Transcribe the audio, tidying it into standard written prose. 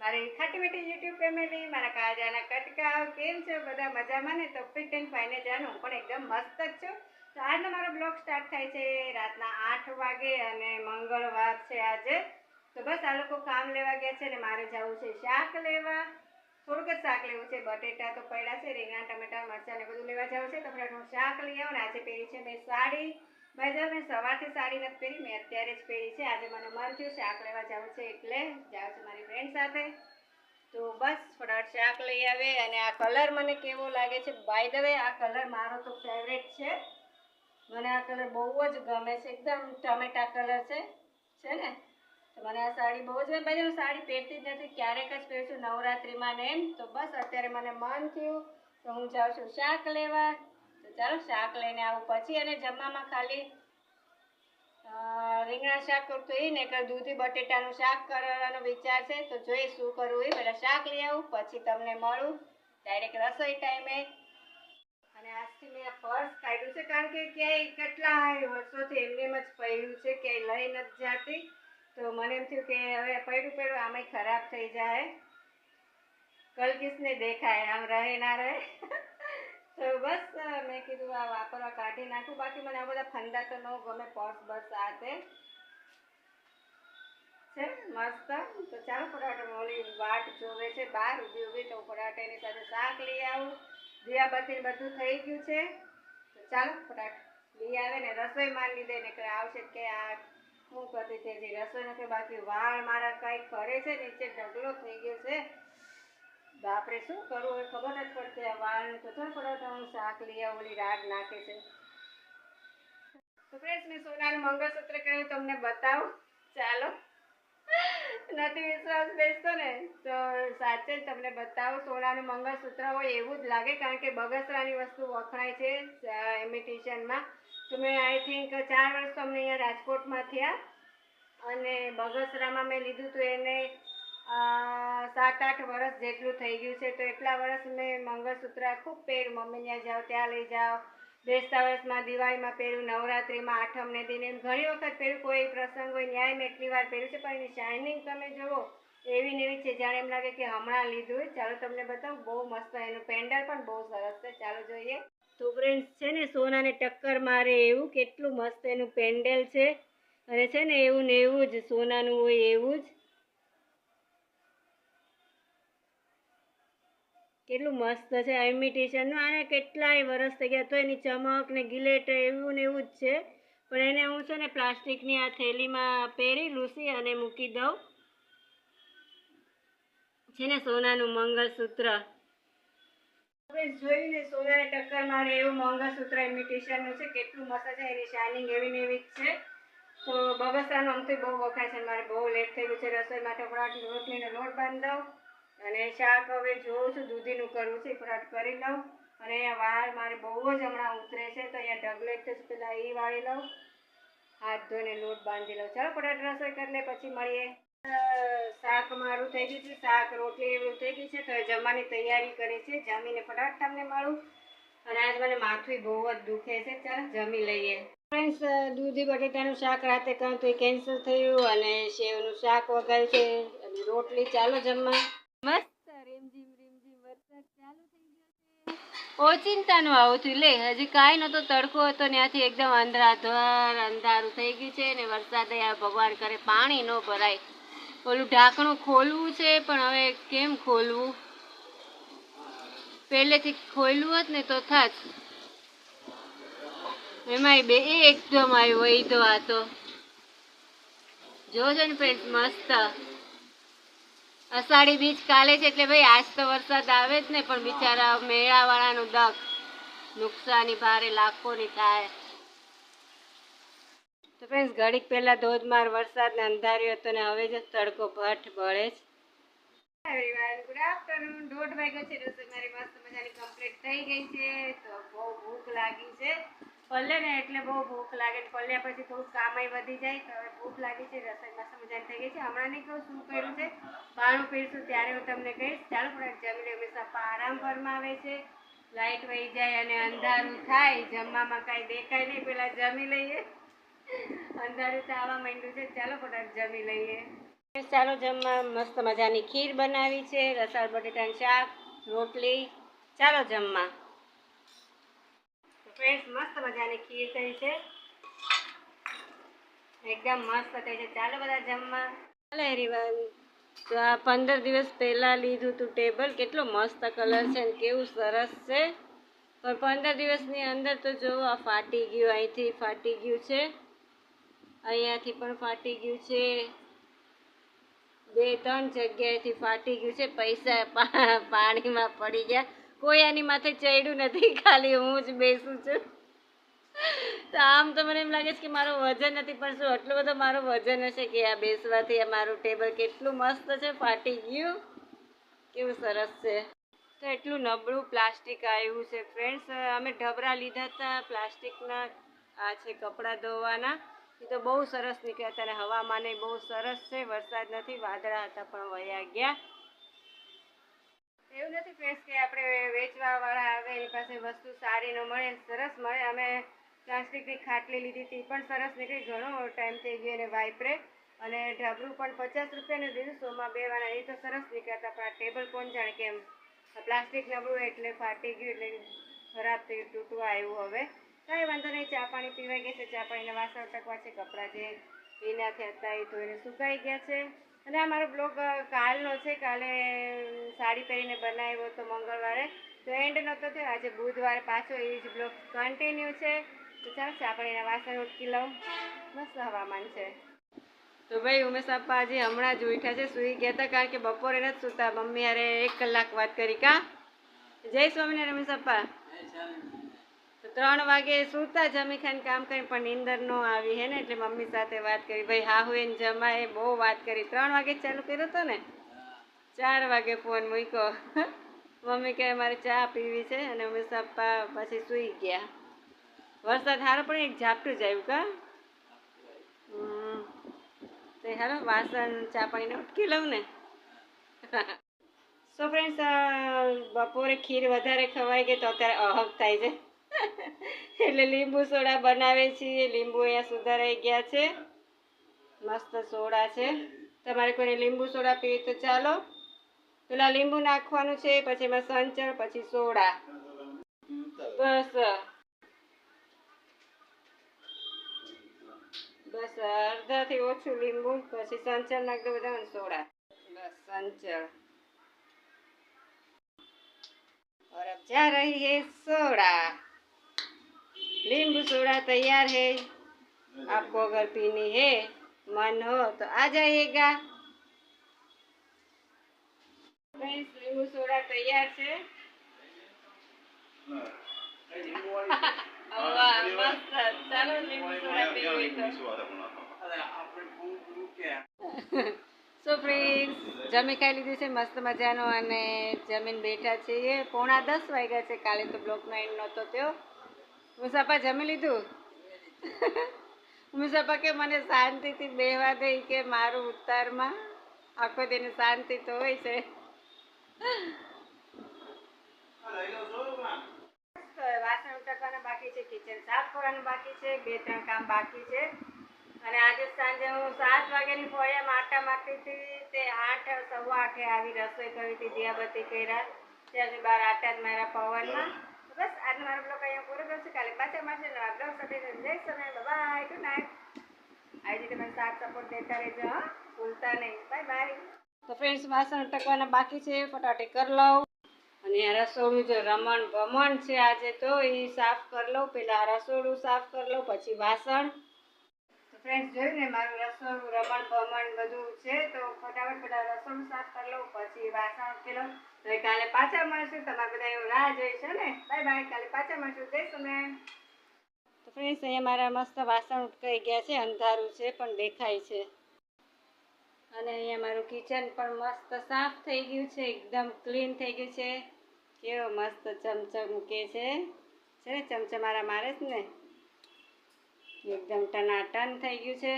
મારી ખાટી મીઠી યુટ્યુબ ફેમિલી, મારા કાજાના કટકા કેમ છે બધા મજામાં ને? તો ફિટ એન્ડ ફાઇન જાણું હું પણ એકદમ મસ્ત જ છું. તો આજનો મારો બ્લોગ સ્ટાર્ટ થાય છે રાતના 8 વાગે અને મંગળવાર છે આજે. તો બસ આ લોકો કામ લેવા ગયા છે ને મારે જવું છે શાક લેવા. થોડુંક જ શાક લેવું છે, બટેટા તો પડ્યા છે, રીંગણા ટમેટા મરચાં ને બધું લેવા જવું છે. તો ફટાફટ શાક લઈ આવું ને આજે પહેરી છે મેં સાડી. ભાઈ જો મેં સવારથી સાડી નથી પહેરી, મેં અત્યારે જ પહેરી છે. આજે મને મન થયું શાક લેવા જવું છે એટલે જાઉં છું મારી ફ્રેન્ડ સાથે. તો બસ ફટાફટ શાક લઈ આવે. અને આ કલર મને કેવો લાગે છે, બાય ધ વે આ કલર મારો તો ફેવરેટ છે. મને આ કલર બહુ જ ગમે છે, એકદમ ટમેટા કલર છે ને. તો મને આ સાડી બહુ જ ભાઈ હું સાડી પહેરતી જ નથી, ક્યારેક જ પહેરું છું નવરાત્રિમાં ને એમ. તો બસ અત્યારે મને મન થયું તો હું જાઉં છું શાક લેવા. તો ચાલો શાક લઈને આવું પછી. અને જમવામાં ખાલી રીંગણા શાક તો એ ને કે દૂધી બટેટાનું શાક કરવાનો વિચાર છે. તો જોઈએ શું કરવું એ. પહેલાં શાક લઈ આવું પછી તમને મળું ડાયરેક્ટ રસોઈ ટાઈમે. અને આજથી મેં પર્સ કાઢ્યું છે કારણ કે ક્યાંય કેટલા વર્ષોથી એમને જ પડ્યું છે, ક્યાંય લઈ નથી જતી. તો મને એમ થયું કે હવે પડ્યું આમાંય ખરાબ થઈ જાય, કલ કિસને દેખાય, આમ રહે ના રહે. તો બસ મેં કીધું આ વાપરવા કાઢી નાખું. બાકી મને આ બધા ફંદા તો ન ગમે, પર્સ બસ આ તે છે મસ્ત. તો ચાલો ફટાફટ મોલી વાટ જોવે છે બહાર ઊભી. તો ફટાફટ એની સાથે શાક લઈ આવું. દિયાબત્તી બધું થઈ ગયું છે. તો ચાલો ફટાફટ લઈ આવે ને રસોઈ માંડી દે ને કે આવશે કે આ શું કરતી તે રસોઈ નથી. બાકી વાળ મારા કંઈક કરે છે, નીચે ઢગલો થઈ ગયો છે. બાપરે શું કરવું એ ખબર નથી પડતી આ વાળનું. તો ચાલ ફટાફટ હું શાક લઈ આવું. ઓલી રાડ નાખે છે. તો ફ્રેન્ડ્સ મેં સોનાનું મંગળસૂત્ર કર્યું, તમને બતાવું. ચાલો નથી વિશ્વાસ બેસતો ને તો સાચે જ તમને બતાવું. સોનાનું મંગળસૂત્ર હોય એવું જ લાગે કારણ કે બગસરાની વસ્તુ વખણાય છે ઇમિટેશનમાં. તો મેં આઈ થિંક 4 વર્ષ તો અમને અહીંયા રાજકોટમાં થયા અને બગસરામાં મેં લીધું હતું એને 7-8 વર્ષ જેટલું થઈ ગયું છે. તો એટલા વર્ષ મેં મંગળસૂત્ર ખૂબ પહેર્યું. મમ્મી ત્યાં જાઓ ત્યાં લઈ જાઓ, બેસતા વર્ષમાં, દિવાળીમાં પહેર્યું, નવરાત્રિમાં, આઠમને દિન એમ ઘણી વખત પહેર્યું. કોઈ પ્રસંગ હોય ન્યાય મેં એટલી વાર પહેર્યું છે. પણ એની શાઇનિંગ તમે જુઓ એવી ને એવી છે, જાણે એમ લાગે કે હમણાં લીધું હોય. ચાલો તમને બતાવું, બહુ મસ્ત. એનું પેન્ડલ પણ બહુ સરસ છે, ચાલો જોઈએ. તો ફ્રેન્ડ્સ છે ને સોનાને ટક્કર મારે એવું કેટલું મસ્ત એનું પેન્ડલ છે. અને છે ને એવું ને એવું જ સોનાનું હોય એવું જ. કેટલું મસ્ત છે ઇમિટેશનનું. આને કેટલાય વર્ષ થઈ ગયા તો એની ચમક ને ગિલેટ એવું ને એવું જ છે. પણ એને હું છે ને પ્લાસ્ટિકની આ થેલીમાં પહેરી લૂસી અને મૂકી દઉં. છે ને સોનાનું મંગળસૂત્ર જોઈને સોનાને ટક્કર મારે એવું મંગળસૂત્ર ઇમિટેશનનું છે. કેટલું મસ્ત છે, એની શાઇનિંગ એવી ને એવી જ છે. તો બગસરાનું આમથી બહુ વખાય છે. મારે બહુ લેટ થઈ ગયું છે રસોઈ માટે. ફટાફટ રોટલીનો લોટ બાંધી દઉં અને શાક હવે જોઉં છું દૂધીનું કરવું છે, ફટાફટ કરી લઉં. અને અહીંયા વાળ મારે બહુ જ હમણાં ઉતરે છે તો અહીંયા ઢગલો એક જ પેલા એ વાળી લઉં, હાથ ધોઈને લોટ બાંધી લઉં. ચાલો ફટાફટ રસોઈ કરી લે પછી મળીએ. શાક મારું થઈ ગયું છે, શાક રોટલી એવું થઈ ગયું છે. તો જમવાની તૈયારી કરી છે. જમીને ફટાફટ તમને મળું. અને આજ મને માથું બહુ જ દુખે છે. ચાલો જમી લઈએ. ફ્રેન્ડ્સ દૂધી બટેટાનું શાક રાતે કહું તો એ કેન્સલ થયું અને સેવનું શાક વઘાર્યું છે અને રોટલી. ચાલો જમવા. મસ્ત રીમઝીમ વરસાદ ચાલુ થઈ ગયો છે. ઓચિંતાનું આવું થયું લે. હજી કાંઈ નહોતો, તડકો હતો ત્યાંથી એકદમ અંધારું થઈ ગયું છે. ને વરસાદ ભગવાન કરે પાણી ન ભરાય. ઓલું ઢાંકણું ખોલવું છે પણ હવે કેમ ખોલવું, પહેલેથી ખોલવું હોત ને તો થાત. એમાંય બે એકદમ આવ્યો એ તો. આ તો જોજો ને ફ્રેન્ડ્સ મસ્ત. અષાઢી બીજ કાલે છે એટલે ભાઈ આજ તો વરસાદ આવે જ ને. પણ બિચારા મેળાવાળાનું દખ, નુકસાની ભારે લાખોની થાય. તો ફ્રેન્ડ્સ ઘડીક પહેલા ધોધમાર વરસાદ ને અંધાર્યો હતો ને હવે જ તડકો ભઠ બળે છે. Everyone good afternoon. 1:30 વાગ્યો છે. રસોઈ મારી મસ્ત મજાની કમ્પ્લીટ થઈ ગઈ છે. તો બહુ ભૂખ લાગી છે. પલ્લે ને એટલે બહુ ભૂખ લાગે. પલ્લ્યા પછી થોડું કામય વધી જાય. તો હવે ભૂખ લાગી છે. રસોઈ મસ્ત મજાની થઈ ગઈ છે. હમણાં નહીં કહું શું કર્યું છે, બાણું પીરશું ત્યારે હું તમને કહીશ. ચાલો પણ જમી લે. હંમેશા આરામ ફરમાવે છે. લાઇટ વહી જાય અને અંધારું થાય, જમવામાં કાંઈ દેખાય નહીં. પેલા જમી લઈએ. અંધારું થવા માંડ્યું છે. ચાલો ફટાફટ જમી લઈએ. ચાલો જમવા. મસ્ત મજાની ખીર બનાવી છે, રસાળ બટેટાનું શાક, રોટલી. ચાલો જમવા. ફ્રેન્ડ્સ મસ્ત મજાની ખીર થઈ છે, એકદમ મસ્ત થઈ છે. ચાલો બધા જમવા. ચાલો એરીવન. તો આ 15 દિવસ પહેલાં લીધું હતું ટેબલ. કેટલો મસ્ત કલર છે ને કેવું સરસ છે. પણ 15 દિવસની અંદર તો જો આ ફાટી ગયું, અહીંથી ફાટી ગયું છે, અહીંયાથી પણ ફાટી ગયું છે, 2-3 જગ્યાએથી ફાટી ગયું છે. પૈસા પાણીમાં પડી ગયા. કોઈ આની માથે ચડ્યું નથી, ખાલી હું જ બેસું છું. તો આમ તો મને એમ લાગે છે કે મારું વજન નથી, પણ શું આટલો બધો મારો વજન હશે કે આ બેસવાથી આ મારું ટેબલ કેટલું મસ્ત છે, ફાટી ગયું. કેવું સરસ છે. તો એટલું નબળું પ્લાસ્ટિક આવ્યું છે ફ્રેન્ડ્સ. અમે ઢબરા લીધા હતા પ્લાસ્ટિકના, આ છે કપડાં ધોવાના. એ તો બહુ સરસ નીકળ્યા હતા અને હવામાન બહુ સરસ છે. વરસાદ નથી, વાદળા હતા પણ વયા ગયા. એવું નથી ફ્રેન્ડ્સ કે આપણે વેચવાવાળા આવે એની પાસે વસ્તુ સારી ન મળે, સરસ મળે. અમે પ્લાસ્ટિકની ખાટલી લીધી હતી, પણ સરસ નીકળી. ઘણો ટાઈમ થઈ ગયો એને વાપરે. અને ઢબરું પણ 50 રૂપિયાનું દીધું, 100માં 2 વાળા. એ તો સરસ નીકળ્યા હતા, પણ આ ટેબલ કોણ જાણે કેમ પ્લાસ્ટિક નબળું એટલે ફાટી ગયું, એટલે ખરાબ થયું, તૂટવા આવ્યું. હવે કાંઈ વાંધો નહીં, ચા પાણી પીવાઈ ગયા છે. ચા પાણીના વાસણ ટકવા છે, કપડાં જે ભીના થયા હતા એ તો એને સુકાઈ ગયા છે. અને આ મારો બ્લોગ કાલનો છે. કાલે સાડી પહેરીને બનાવ્યો હતો મંગળવારે, તો એન્ડ નહોતો થયો. આજે બુધવારે પાછો એ જ બ્લોગ કન્ટિન્યુ છે. તો ચાલો ચા પાણીના વાસણ ઉટકી લઉં. મસ્ત હવામાન છે. તો ભાઈ ઉમેશ પપ્પા આજે હમણાં જ ઉઠ્યા છે, સૂઈ ગયા હતા, કારણ કે બપોરે નથી સૂતા. મમ્મી યારે 1 કલાક વાત કરી. કા જય સ્વામિનારાયણ રમેશ પપ્પા. તો 3 વાગે સૂતા, જમી ખાઈને કામ કરીને, પણ નીંદર ન આવી હે ને, એટલે મમ્મી સાથે વાત કરી. ભાઈ હાહુ એને જમાએ બહુ વાત કરી. 3 વાગે ચાલુ કર્યો હતો ને, 4 વાગે ફોન મૂક્યો. મમ્મી કહે મારે ચા પીવી છે, અને ઉમેશ પપ્પા પછી સૂઈ ગયા. વરસાદ સારો પણ એક ઝાપટું જ આવ્યું. કા તો હાલો વાસણ ચા પાણીને ઉટકી લઉં ને. સો ફ્રેન્ડ્સ, બપોરે ખીર વધારે ખવાઈ ગઈ તો અત્યારે અહક થાય છે. એટલે લીંબુ સોડા બનાવે છીએ. લીંબુ અહીંયા સુધારાઈ ગયા છે, મસ્ત સોડા છે. તમારે કોઈને લીંબુ સોડા પીવી તો ચાલો. પેલા લીંબુ નાખવાનું છે, પછી એમાં સંચળ, પછી સોડા. બસ અડધાથી ઓછું લીંબુ, પછી સંચળ નાખ દો બધા, સોડા. બસ સંચળ. और अब जा रही है सोडा. नींबू सोडा तैयार है. आपको अगर पीनी है, मन हो तो आ जाइएगा. फ्रेंड्स नींबू सोडा तैयार છે. ચાલો લીંબુ સોડા પીવી તો. સો ફ્રેન્ડ્સ જમી ખાઈ લીધું છે મસ્ત મજાનો, અને જમીન બેઠા છીએ. 9:45 વાગ્યા છે. કાલે તો બ્લોકનો એન્ડ નહોતો થયો. મુસાફા જમી લીધું. મુસાફા કે મને શાંતિથી બેહવા દે, કે મારું ઉતારમાં આખો દિન શાંતિ તો હોય છે. વાસણ ઉટકવાના બાકી છે, કિચન સાફ કરવાનું બાકી છે, 2-3 કામ બાકી છે. અને આજે સાંજે હું 7 વાગ્યાની ફળિયામાં આટા મારતી હતી, તે 8, 8:15 આવી રસોઈ કરી હતી, દિયાબત્તી કર્યા, ત્યાંથી બહાર આટા જ માર્યા પવનમાં. બસ આજનો મારો બ્લોગ અહીંયા પૂરો કરશે. કાલે પાછા મળશે નવા બ્લોગ સાથે. જય સમય, બાય, ગુડ નાઇટ. આવી રીતે મને સાથ સપોર્ટ દેતા રહેજો, હા, ભૂલતા નહીં. Bye bye. તો ફ્રેન્ડ્સ વાસણ ટકવાના બાકી છે, ફટાફટ કરી લઉં. અને આ રસોડું જો રમણ ભમણ છે આજે, તો એ સાફ કરી લઉં. પહેલાં રસોડું સાફ કરી લઉં, પછી વાસણ. ફ્રેન્ડ્સ જોયું ને મારું રસોડું રમણ ભમણ બધું છે, તો ફટાફટ પેલા રસોડું સાફ કરી લઉં, પછી વાસણ ઉટકી લઉં. તો કાલે પાછા મળશું. તમારે બધા એવું રાહ જોઈ છે ને. Bye bye. કાલે પાછા મળશું. જય સમય. તો ફ્રેન્ડ્સ અહીંયા મારા મસ્ત વાસણ ઉટકાઈ ગયા છે. અંધારું છે પણ દેખાય છે. અને અહીંયા મારું કિચન પણ મસ્ત સાફ થઈ ગયું છે, એકદમ ક્લીન થઈ ગયું છે. કેવો મસ્ત ચમચમકે છે ને, ચમચમારા મારે જ ને, એકદમ ટનાટન થઈ ગયું છે.